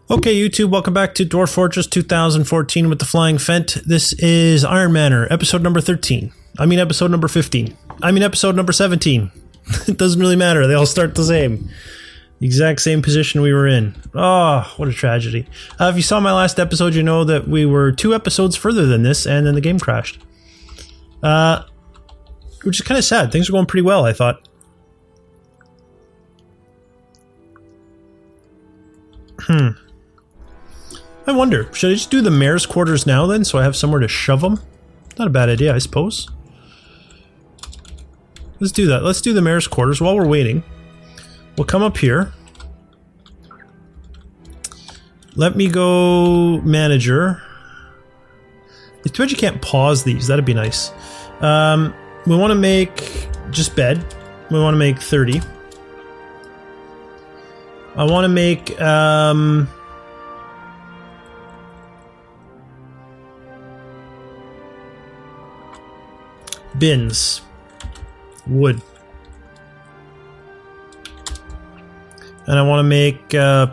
Okay, YouTube, welcome back to Dwarf Fortress 2014 with the Flying Phent. This is IronManor, episode number 13. I mean episode number 15. I mean episode number 17. It doesn't really matter, they all start the same. The exact same position we were in. Oh, what a tragedy. If you saw my last episode, you know that we were 2 episodes further than this, and then the game crashed. Which is kind of sad. Things are going pretty well, I thought. I wonder, should I just do the mayor's quarters now then, so I have somewhere to shove them? Not a bad idea, I suppose. Let's do that. Let's do the mayor's quarters while we're waiting. We'll come up here. Let me go manager. It's too bad you can't pause these, that'd be nice. We want to make just bed. We want to make 30. I want to make, bins. Wood. And I want to make 10's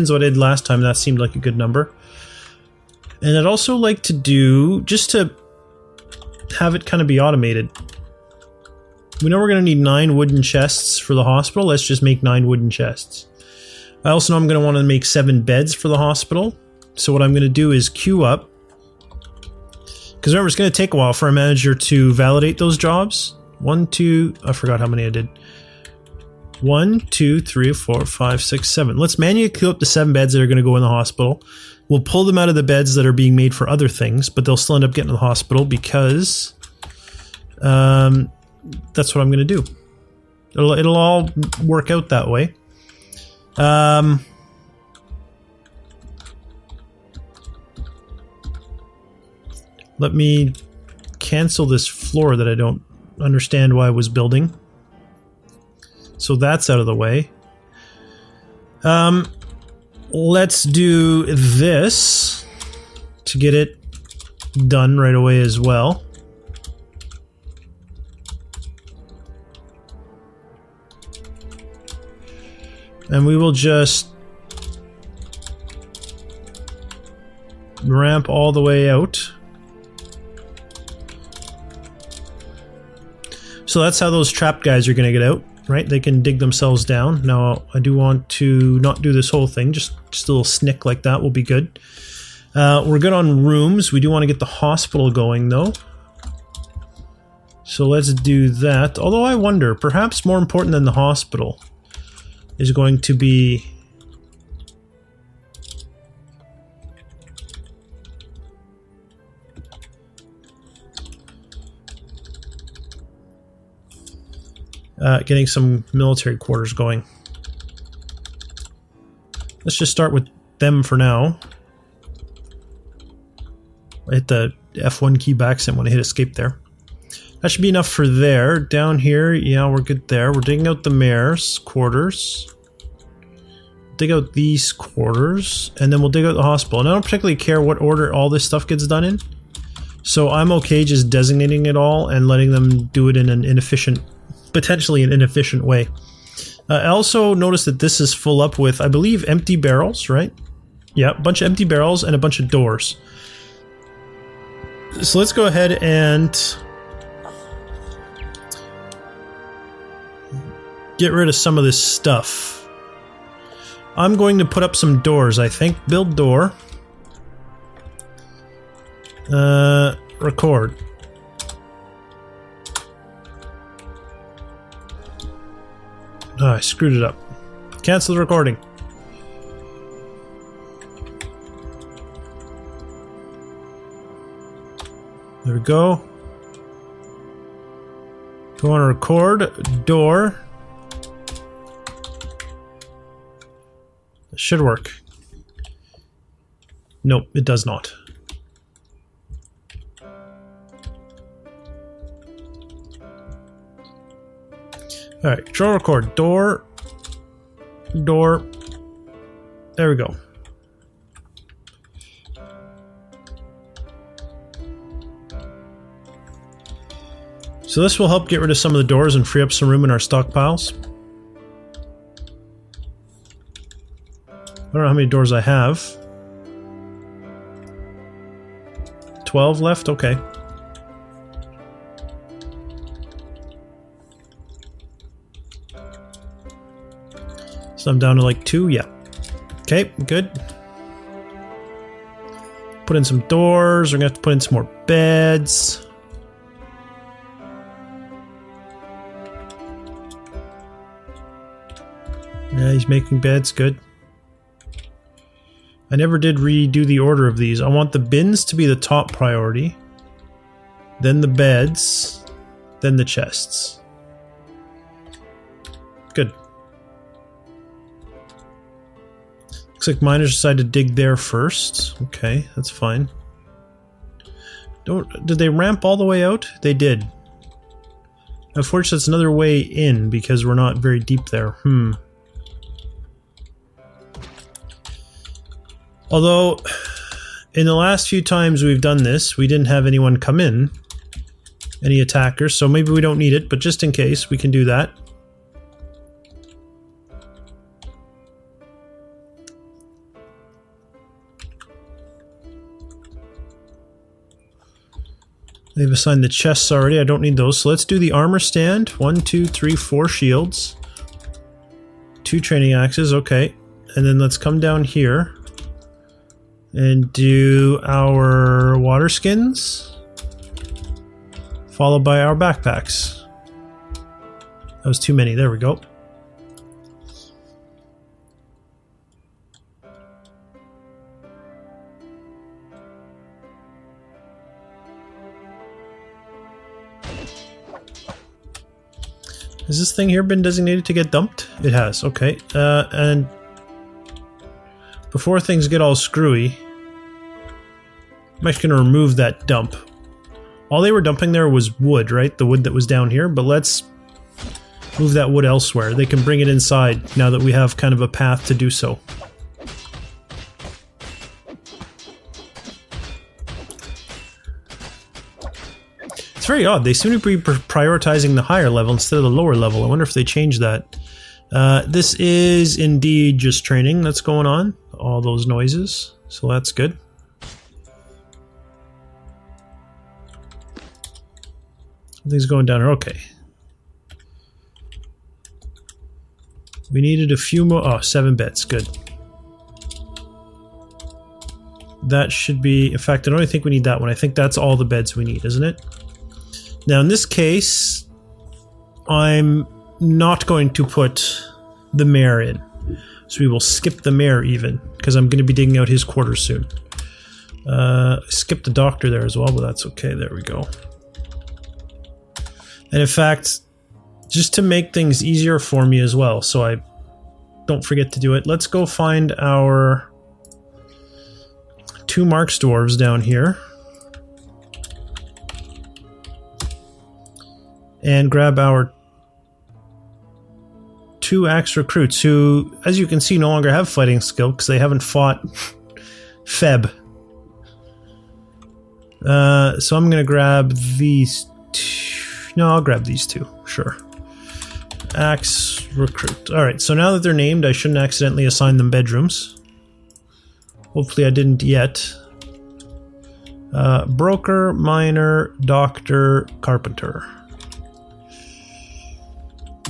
what I did last time. That seemed like a good number. And I'd also like to do, just to have it kind of be automated. We know we're going to need 9 wooden chests for the hospital. Let's just make 9 wooden chests. I also know I'm going to want to make 7 beds for the hospital. So what I'm going to do is queue up. Because remember, it's going to take a while for a manager to validate those jobs. 1, 2, I forgot how many I did. 1, 2, 3, 4, 5, 6, 7. Let's manually queue up the 7 beds that are going to go in the hospital. We'll pull them out of the beds that are being made for other things, but they'll still end up getting to the hospital because that's what I'm going to do. It'll all work out that way. Let me cancel this floor that I don't understand why I was building. So that's out of the way. Let's do this to get it done right away as well. And we will just ramp all the way out. So that's how those trapped guys are going to get out, right? They can dig themselves down. Now, I do want to not do this whole thing. Just a little snick like that will be good. We're good on rooms. We do want to get the hospital going, though. So let's do that. Although I wonder, perhaps more important than the hospital is going to be... getting some military quarters going. Let's just start with them for now. I hit the F1 key back when I hit escape there. That should be enough for there. Down here, yeah, we're good there. We're digging out the mayor's quarters. Dig out these quarters, and then we'll dig out the hospital. And I don't particularly care what order all this stuff gets done in. So I'm okay just designating it all and letting them do it in an inefficient, potentially an inefficient way. I also noticed that this is full up with, I believe, empty barrels, right? Yeah, a bunch of empty barrels and a bunch of doors. So let's go ahead and get rid of some of this stuff. I'm going to put up some doors, I think. Build door. Record. Oh, I screwed it up. Cancel the recording. There we go. Go on record. Door. It should work. Nope, it does not. Alright, control record. Door. Door. There we go. So this will help get rid of some of the doors and free up some room in our stockpiles. don't know how many doors I have. 12 left? Okay. So I'm down to like 2? Yeah. Okay, good. Put in some doors. We're gonna have to put in some more beds. Yeah, he's making beds. Good. I never did redo the order of these. I want the bins to be the top priority. Then the beds. Then the chests. Good. Looks like miners decided to dig there first. Okay, that's fine. Did they ramp all the way out? They did. Unfortunately, it's another way in because we're not very deep there. Although, in the last few times we've done this, we didn't have anyone come in. Any attackers, so maybe we don't need it, but just in case, we can do that. They've assigned the chests already. I don't need those. So let's do the armor stand. 1, 2, 3, 4 shields. 2 training axes. Okay. And then let's come down here and do our water skins, followed by our backpacks. That was too many. There we go. Has this thing here been designated to get dumped? It has, okay. And before things get all screwy, I'm actually going to remove that dump. All they were dumping there was wood, right? The wood that was down here, but let's move that wood elsewhere. They can bring it inside now that we have kind of a path to do so. It's very odd. They seem to be prioritizing the higher level instead of the lower level. I wonder if they changed that. This is indeed just training that's going on. All those noises. So that's good. Something's going down here. Okay. We needed a few more. Oh, 7 beds. Good. That should be... In fact, I don't even think we need that one. I think that's all the beds we need, isn't it? Now, in this case, I'm not going to put the mayor in. So we will skip the mayor even, because I'm going to be digging out his quarters soon. Skip the doctor there as well, but that's okay. There we go. And in fact, just to make things easier for me as well, so I don't forget to do it, let's go find our 2 Marks dwarves down here. And grab our 2 axe recruits who, as you can see, no longer have fighting skill because they haven't fought Feb. So I'm going to grab these 2. No, I'll grab these 2. Sure. Axe recruit. Alright, so now that they're named, I shouldn't accidentally assign them bedrooms. Hopefully I didn't yet. Broker, miner, doctor, carpenter.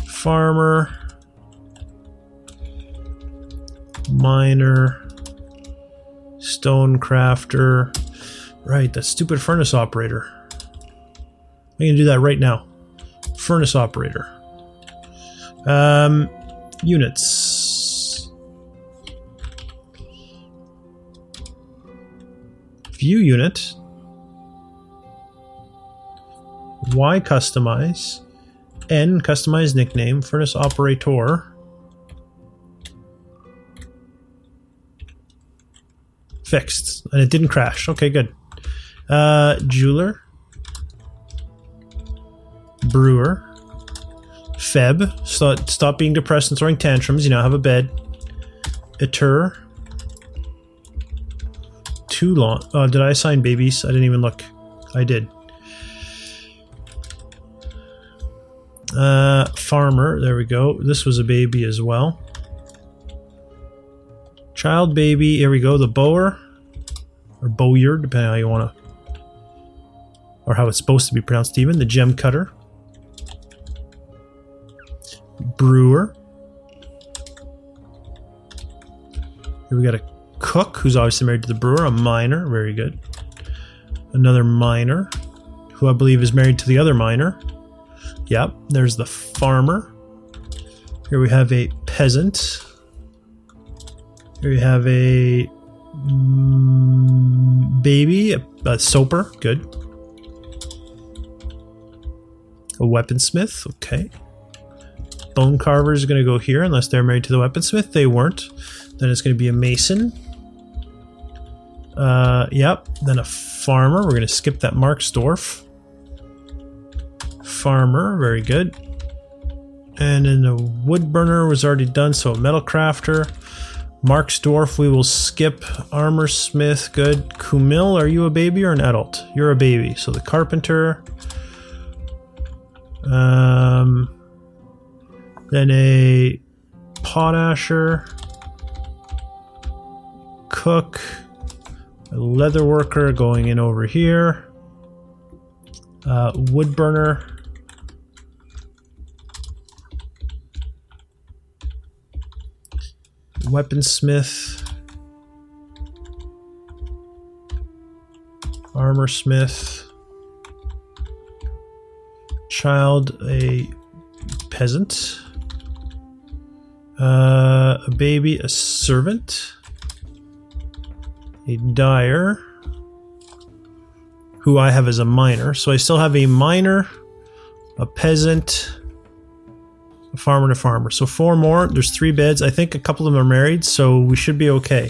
Farmer, miner, stone crafter, right, that stupid furnace operator. I'm going to do that right now. Furnace operator. Units. View unit. Y customize. N, customize nickname, furnace operator. Fixed. And it didn't crash. Okay, good. Jeweler. Brewer. Feb. Stop being depressed and throwing tantrums. You now have a bed. Eter. Too long. Did I assign babies? I didn't even look. I did. Farmer, there we go. This was a baby as well. Child, baby, here we go, the bower. Or bowyer, depending on how you want to... Or how it's supposed to be pronounced even. The gem cutter. Brewer. Here we got a cook, who's obviously married to the brewer. A miner, very good. Another miner, who I believe is married to the other miner. Yep, there's the farmer. Here we have a peasant. Here we have a baby, a soaper, good. A weaponsmith, okay. Bone carver is going to go here, unless they're married to the weaponsmith. They weren't. Then it's going to be a mason. Yep. Then a farmer. We're going to skip that Marksdorf. Farmer, very good. And then the wood burner was already done, so a metal crafter. Marksdorf, we will skip. Armor smith, good. Kumil, are you a baby or an adult? You're a baby. So the carpenter. Then a potasher. Cook. A leather worker going in over here. Wood burner. Weaponsmith. Armor smith. Child, a peasant. A baby, a servant. A dyer, who I have as a miner. So I still have a miner, a peasant, a farmer, and a farmer. So 4 more. There's 3 beds. I think a couple of them are married, so we should be okay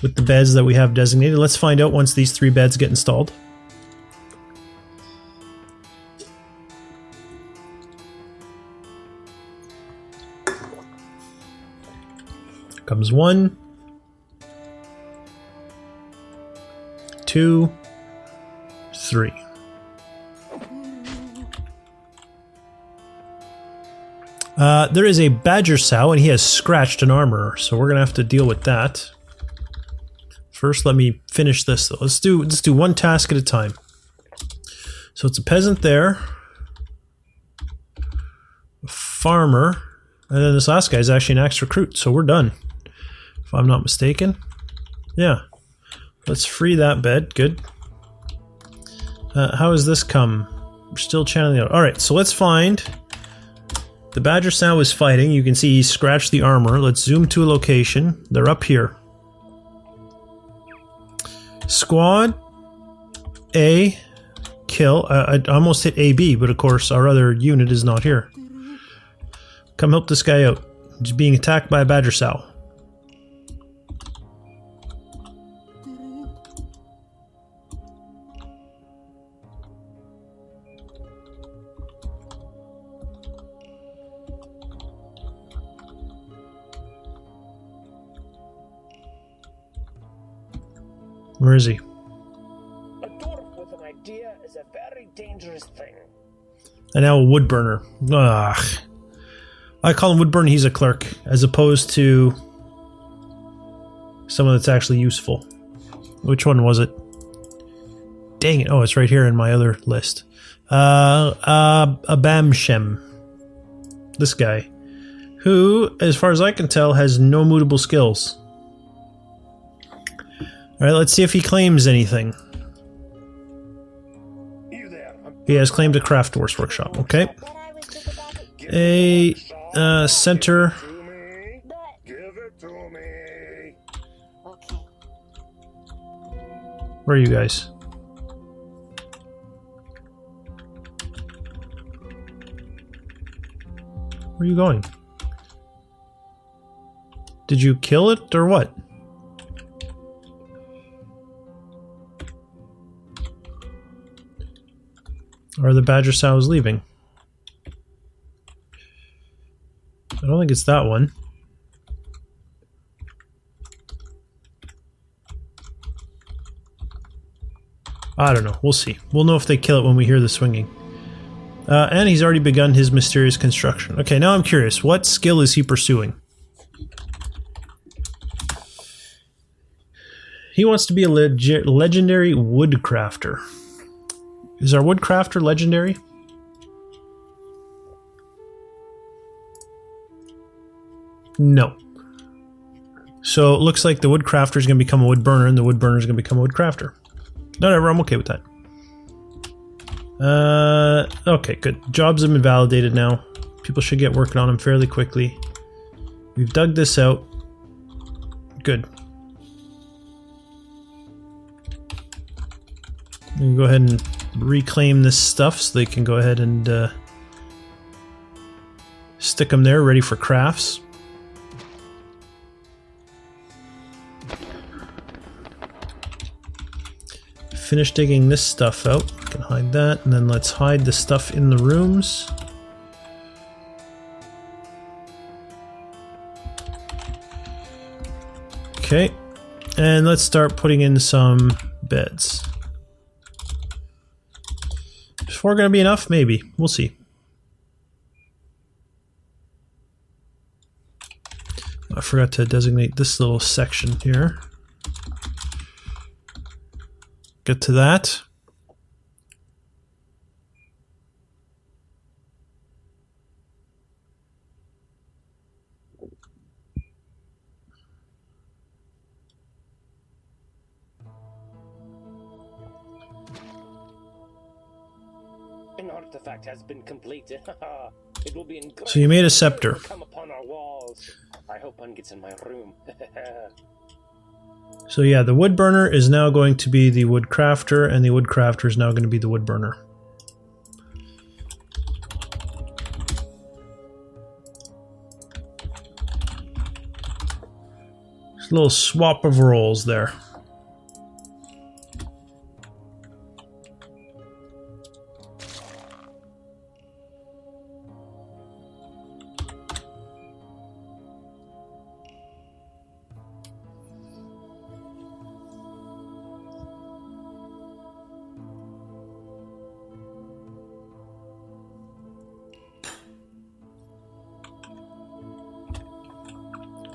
with the beds that we have designated. Let's find out once these 3 beds get installed. Comes 1. 2, 3. There is a badger sow, and he has scratched an armorer, so we're gonna have to deal with that. First, let me finish this though. Let's do one task at a time. So it's a peasant there, a farmer, and then this last guy is actually an axe recruit. So we're done, if I'm not mistaken. Yeah. Let's free that bed. Good. How has this come? We're still channeling out. Alright, so let's find... The badger sow is fighting. You can see he scratched the armor. Let's zoom to a location. They're up here. Squad A, kill. I almost hit AB, but of course our other unit is not here. Come help this guy out. He's being attacked by a badger sow. Where is he? A dwarf with an idea is a very dangerous thing. And now a wood burner. Ugh. I call him wood burner, he's a clerk, as opposed to someone that's actually useful. Which one was it? Dang it. Oh, it's right here in my other list. Abamshem. This guy. Who, as far as I can tell, has no mutable skills. Alright, let's see if he claims anything. He has claimed a craft horse workshop, okay. A center. Where are you guys? Where are you going? Did you kill it or what? Or the badger sow is leaving? I don't think it's that one. I don't know. We'll see. We'll know if they kill it when we hear the swinging. And he's already begun his mysterious construction. Okay, now I'm curious. What skill is he pursuing? He wants to be a legendary woodcrafter. Is our woodcrafter legendary? No. So it looks like the woodcrafter is going to become a woodburner, and the woodburner is going to become a woodcrafter. Whatever, I'm okay with that. Okay, good. Jobs have been validated now. People should get working on them fairly quickly. We've dug this out. Good. We can go ahead and reclaim this stuff so they can go ahead and stick them there ready for crafts. Finish digging this stuff out. Can hide that, and then let's hide the stuff in the rooms. Okay, and let's start putting in some beds. Is 4 going to be enough? Maybe. We'll see. I forgot to designate this little section here. Get to that. An artifact has been completed. It will be engraved. So you made a scepter. Come upon our walls. I hope one gets in my room. So yeah, the wood burner is now going to be the wood crafter, and the wood crafter is now going to be the wood burner. Just a little swap of roles there.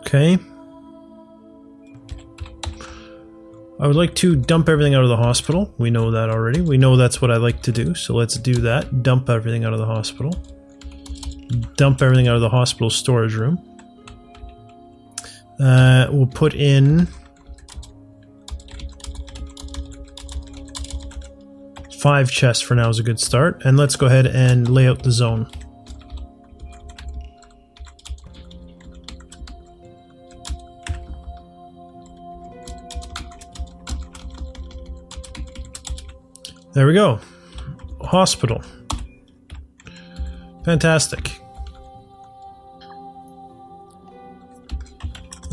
Okay. I would like to dump everything out of the hospital. We know that already. We know that's what I like to do, so let's do that. Dump everything out of the hospital. Dump everything out of the hospital storage room. We'll put in 5 chests for now is a good start. And let's go ahead and lay out the zone. There we go. Hospital. Fantastic.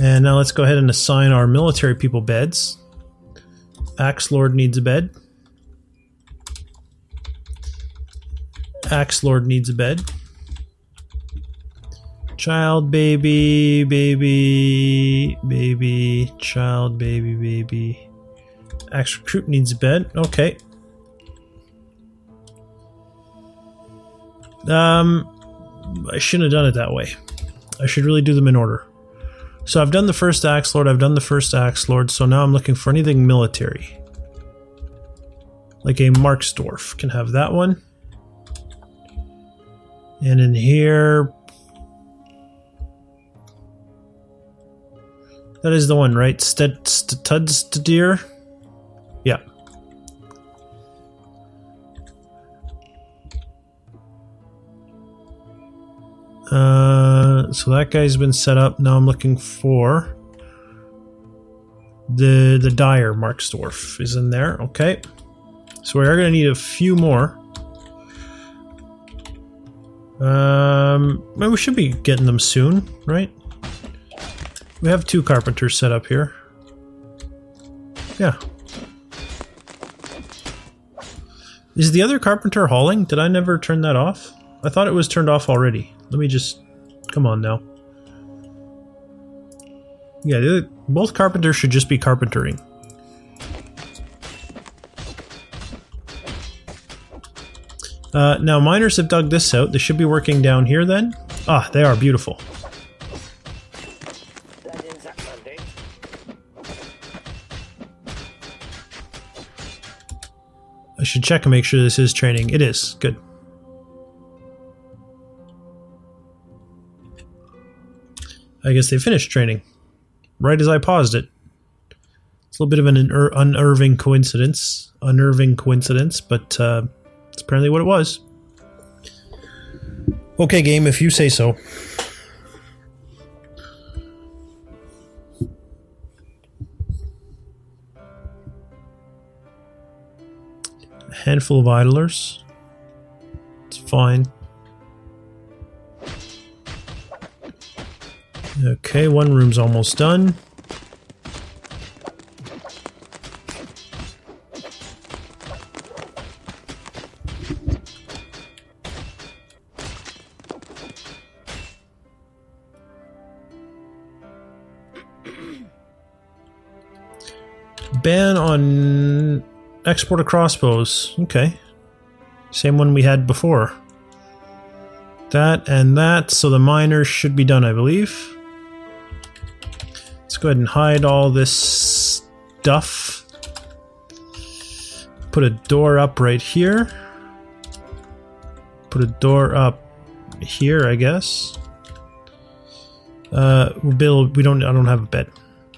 And now let's go ahead and assign our military people beds. Axe Lord needs a bed. Axe Lord needs a bed. Child, baby, baby, baby, child, baby, baby. Axe Recruit needs a bed. Okay. I shouldn't have done it that way. I should really do them in order. So I've done the first Axe Lord, I've done the first Axe Lord, so now I'm looking for anything military. Like a Marksdorf. Can have that one. And in here... That is the one, right? Tudstedir? Yeah. So that guy's been set up. Now I'm looking for the Dire Marksdorf is in there. Okay. So we are going to need a few more. We should be getting them soon, right? We have 2 carpenters set up here. Yeah. Is the other carpenter hauling? Did I never turn that off? I thought it was turned off already. Let me just... Come on now. Yeah, both carpenters should just be carpentering. Now miners have dug this out. They should be working down here then. Ah, they are beautiful. should check and make sure this is training. It is. Good. I guess they finished training. Right as I paused it. It's a little bit of an unnerving coincidence. But it's apparently what it was. Okay, game, if you say so. A handful of idlers. It's fine. Okay, one room's almost done. Ban on export of crossbows. Okay. Same one we had before. That and that, so the miners should be done, I believe. Let's go ahead and hide all this stuff. Put a door up right here. Put a door up here, I guess. Bill, I don't have a bed.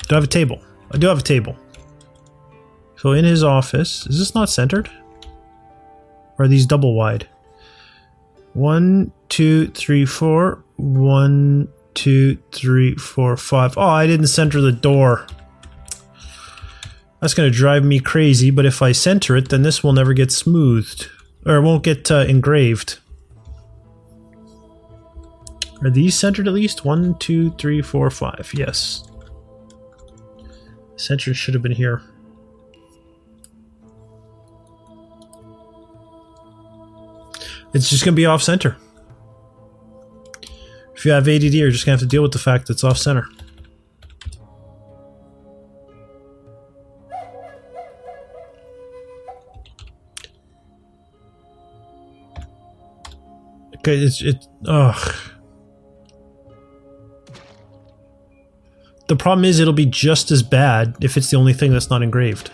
Do I have a table? I do have a table. So in his office, is this not centered? Or are these double wide? 1, 2, 3, 4. 1, 2, 3, 4, 5. Oh, I didn't center the door. That's going to drive me crazy, but if I center it, then this will never get smoothed. Or it won't get engraved. Are these centered at least? 1, 2, 3, 4, 5. Yes. Center should have been here. It's just going to be off-center. If you have ADD, you're just going to have to deal with the fact that it's off-center. Okay, ugh. The problem is it'll be just as bad if it's the only thing that's not engraved.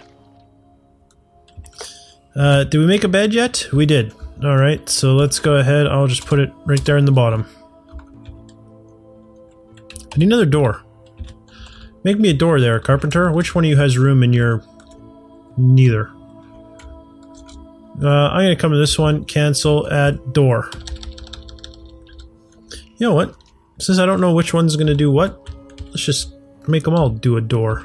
Did we make a bed yet? We did. Alright, so let's go ahead. I'll just put it right there in the bottom. I need another door. Make me a door there, carpenter. Which one of you has room in your... Neither. I'm gonna come to this one. Cancel. Add door. You know what? Since I don't know which one's gonna do what, let's just make them all do a door.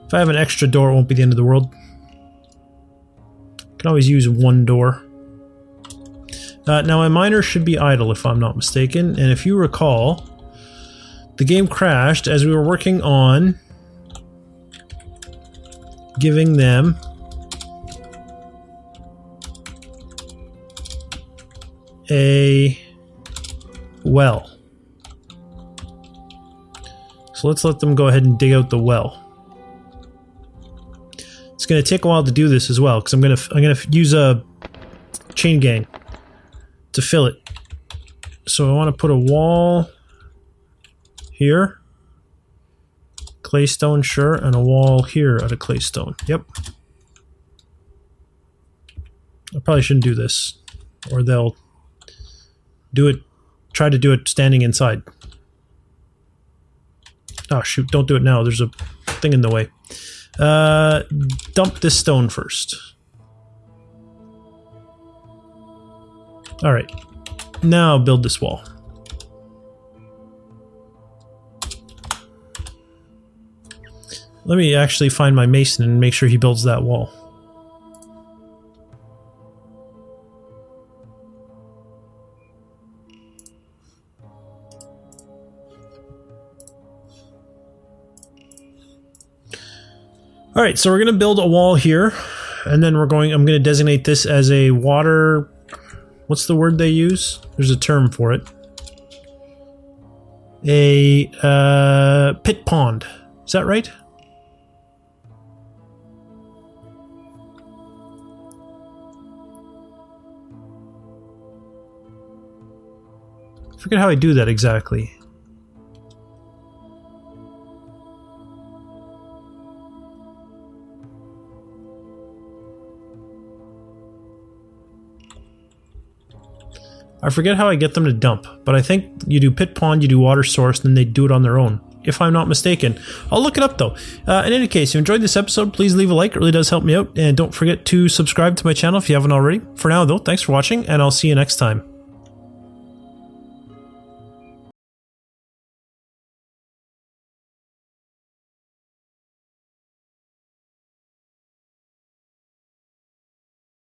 If I have an extra door, it won't be the end of the world. Can always use one door. Now my miner should be idle if I'm not mistaken, and if you recall, the game crashed as we were working on giving them a well. So let's let them go ahead and dig out the well. It's going to take a while to do this as well, because I'm gonna use a chain gang to fill it. So I want to put a wall here, claystone, sure, and a wall here out of claystone. Yep. I probably shouldn't do this, or they'll do it. Try to do it standing inside. Oh shoot! Don't do it now. There's a thing in the way. Dump this stone first. Alright. Now build this wall. Let me actually find my mason and make sure he builds that wall. Alright, so we're going to build a wall here, and then I'm going to designate this as a water... What's the word they use? There's a term for it. A pit pond. Is that right? I forget how I do that exactly. I forget how I get them to dump, but I think you do pit pond, you do water source, then they do it on their own, if I'm not mistaken. I'll look it up though. In any case, if you enjoyed this episode, please leave a like. It really does help me out. And don't forget to subscribe to my channel if you haven't already. For now though, thanks for watching, and I'll see you next time.